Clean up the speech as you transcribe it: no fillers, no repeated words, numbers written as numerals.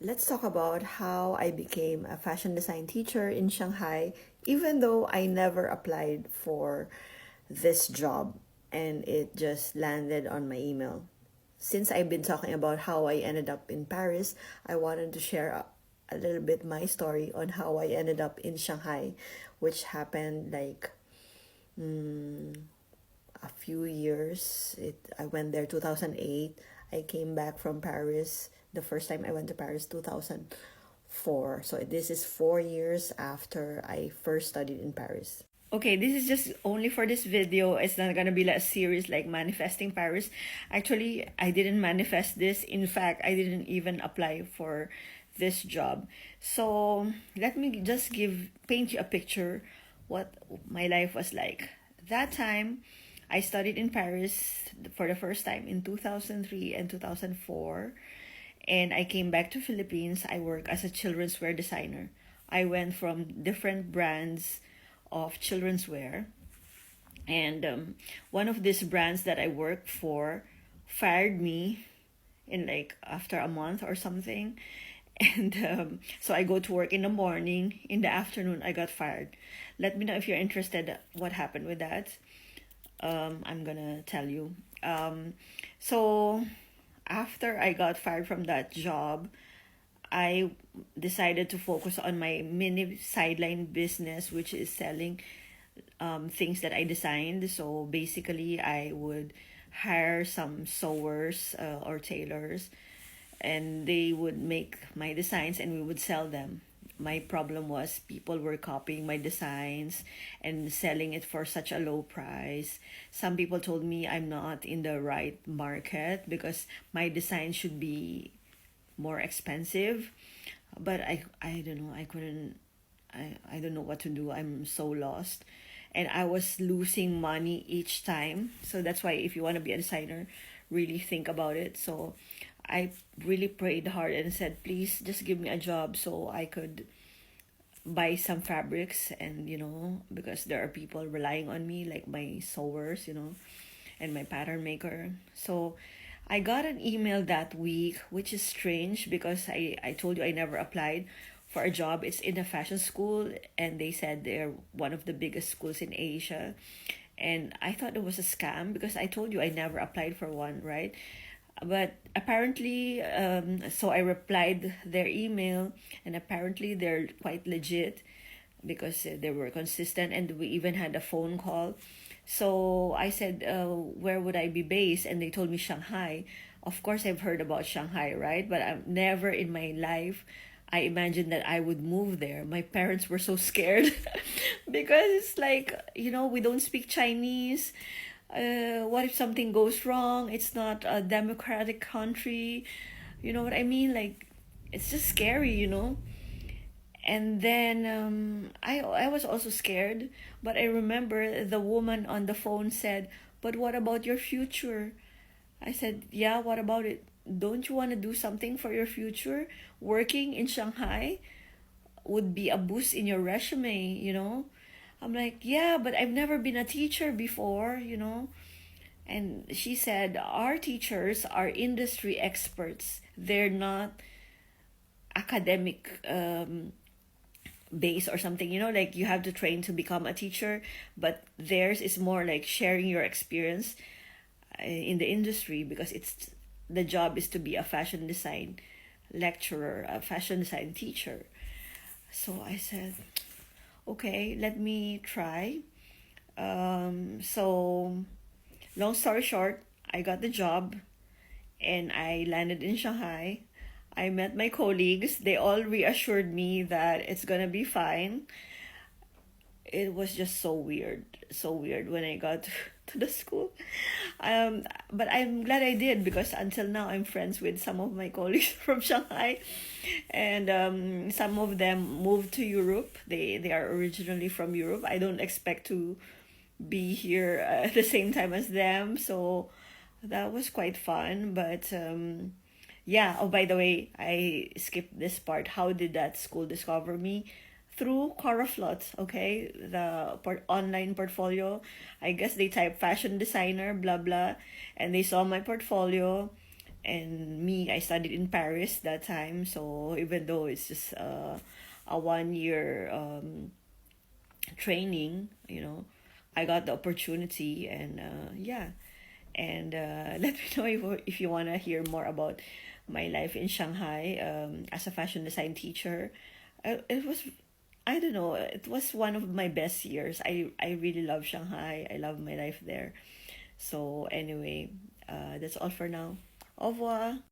Let's talk about how I became a fashion design teacher in Shanghai, even though I never applied for this job and it just landed on my email. Since I've been talking about how I ended up in Paris, I wanted to share a little bit my story on how I ended up in Shanghai, which happened like a few years. I went there 2008. I came back from Paris. The first time I went to Paris 2004. So this is 4 years after I first studied in Paris. Okay, this is just only for this video. It's not gonna be like a series like Manifesting Paris. Actually, I didn't manifest this. In fact, I didn't even apply for this job. So let me just paint you a picture what my life was like. That time, I studied in Paris for the first time in 2003 and 2004. And I came back to Philippines. I work as a children's wear designer. I went from different brands of children's wear, and one of these brands that I worked for fired me in like after a month or something. And so I go to work in the morning. In the afternoon, I got fired. Let me know if you're interested what happened with that. I'm gonna tell you. So after I got fired from that job, I decided to focus on my mini sideline business, which is selling things that I designed. So basically, I would hire some sewers or tailors, and they would make my designs and we would sell them. My problem was people were copying my designs and selling it for such a low price. Some people told me I'm not in the right market because my design should be more expensive. But I don't know, I don't know what to do. I'm so lost. And I was losing money each time. So that's why if you want to be a designer, really think about it. So I really prayed hard and said, please just give me a job so I could buy some fabrics, and because there are people relying on me like my sewers, and my pattern maker. So I got an email that week, which is strange because I told you I never applied for a job. It's in a fashion school, and they said they're one of the biggest schools in Asia. And I thought it was a scam because I told you I never applied for one, right? But apparently, so I replied their email, and apparently they're quite legit because they were consistent, and we even had a phone call. So I said, where would I be based? And they told me Shanghai. Of course, I've heard about Shanghai, right? But I've never in my life I imagined that I would move there. My parents were so scared because it's like, we don't speak Chinese. What if something goes wrong? It's not a democratic country. You know what I mean? Like, it's just scary. And then I was also scared, but I remember the woman on the phone said, "But what about your future?" I said, "Yeah, what about it? Don't you want to do something for your future? Working in Shanghai would be a boost in your resume. I'm like, "Yeah, but I've never been a teacher before. And she said, "Our teachers are industry experts. They're not academic base or something, like you have to train to become a teacher, but theirs is more like sharing your experience in the industry, because the job is to be a fashion design lecturer, a fashion design teacher." So I said, okay, let me try. So long story short, I got the job and I landed in Shanghai. I met my colleagues. They all reassured me that it's gonna be fine. It was just so weird when I got to the school. But I'm glad I did, because until now I'm friends with some of my colleagues from Shanghai, and some of them moved to Europe. They are originally from Europe. I don't expect to be here at the same time as them, so that was quite fun. But yeah. Oh, by the way, I skipped this part. How did that school discover me? Through Coraflot, okay, the online portfolio. I guess they type fashion designer, blah blah, and they saw my portfolio. and me, I studied in Paris that time. So even though it's just a 1 year training, I got the opportunity, and yeah. And let me know if you want to hear more about my life in Shanghai as a fashion design teacher. It was, I don't know, it was one of my best years. I really love Shanghai. I love my life there. So anyway, that's all for now. Au revoir.